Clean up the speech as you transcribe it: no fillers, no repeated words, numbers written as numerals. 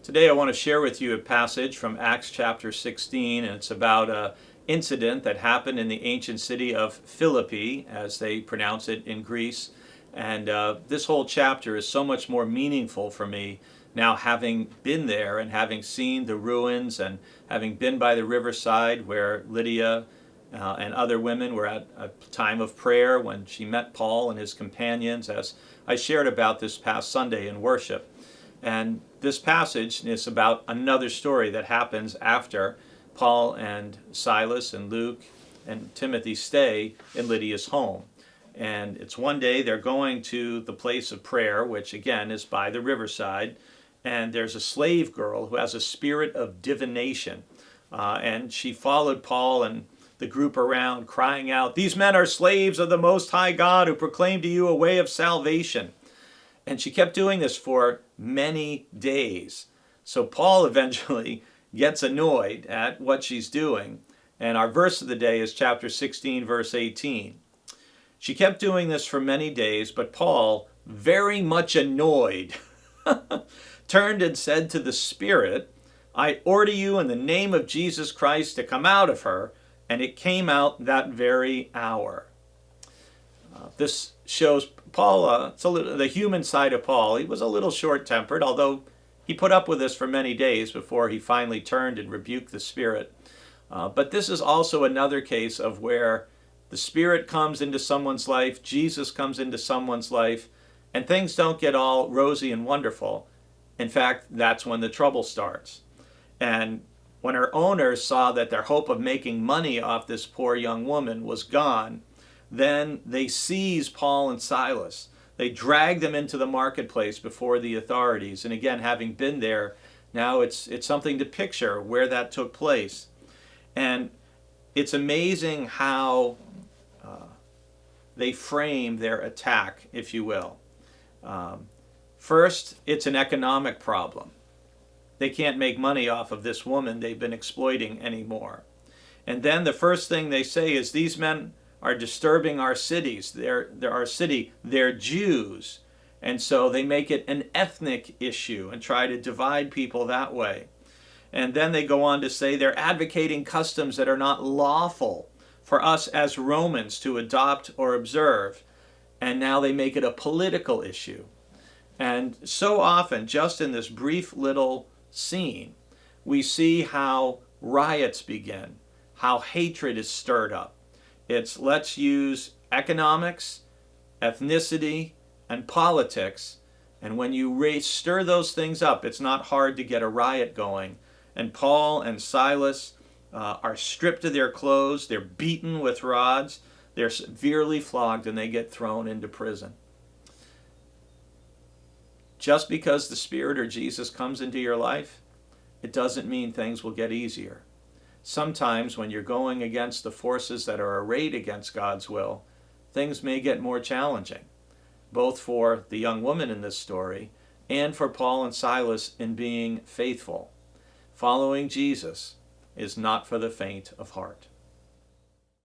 Today I want to share with you a passage from Acts chapter 16, and it's about an incident that happened in the ancient city of Philippi, as they pronounce it in Greece. And this whole chapter is so much more meaningful for me now, having been there and having seen the ruins and having been by the riverside where Lydia and other women were at a time of prayer when she met Paul and his companions, as I shared about this past Sunday in worship. And this passage is about another story that happens after Paul and Silas and Luke and Timothy stay in Lydia's home. And it's one day they're going to the place of prayer, which again is by the riverside. And there's a slave girl who has a spirit of divination. And she followed Paul and the group around, crying out, "These men are slaves of the Most High God who proclaim to you a way of salvation." And she kept doing this for many days. So Paul eventually gets annoyed at what she's doing. And our verse of the day is chapter 16, verse 18. She kept doing this for many days, but Paul, very much annoyed, turned and said to the spirit, "I order you in the name of Jesus Christ to come out of her." And it came out that very hour. This shows Paul, the human side of Paul. He was a little short-tempered, although he put up with this for many days before he finally turned and rebuked the Spirit. But this is also another case of where the Spirit comes into someone's life, Jesus comes into someone's life, and things don't get all rosy and wonderful. In fact, that's when the trouble starts. And when her owners saw that their hope of making money off this poor young woman was gone, then they seize Paul and Silas. They drag them into the marketplace before the authorities. And again, having been there, now it's something to picture where that took place. And it's amazing how they frame their attack, if you will. First, it's an economic problem. They can't make money off of this woman they've been exploiting anymore. And then the first thing they say is, "These men are disturbing our cities. They're our city. They're Jews." And so they make it an ethnic issue and try to divide people that way. And then they go on to say they're advocating customs that are not lawful for us as Romans to adopt or observe. And now they make it a political issue. And so often, just in this brief little scene, we see how riots begin, how hatred is stirred up. It's let's use economics, ethnicity, and politics, and when you stir those things up, it's not hard to get a riot going. And Paul and Silas are stripped of their clothes, they're beaten with rods, they're severely flogged, and they get thrown into prison. Just because the Spirit or Jesus comes into your life, it doesn't mean things will get easier. Sometimes when you're going against the forces that are arrayed against God's will, things may get more challenging, both for the young woman in this story and for Paul and Silas in being faithful. Following Jesus is not for the faint of heart.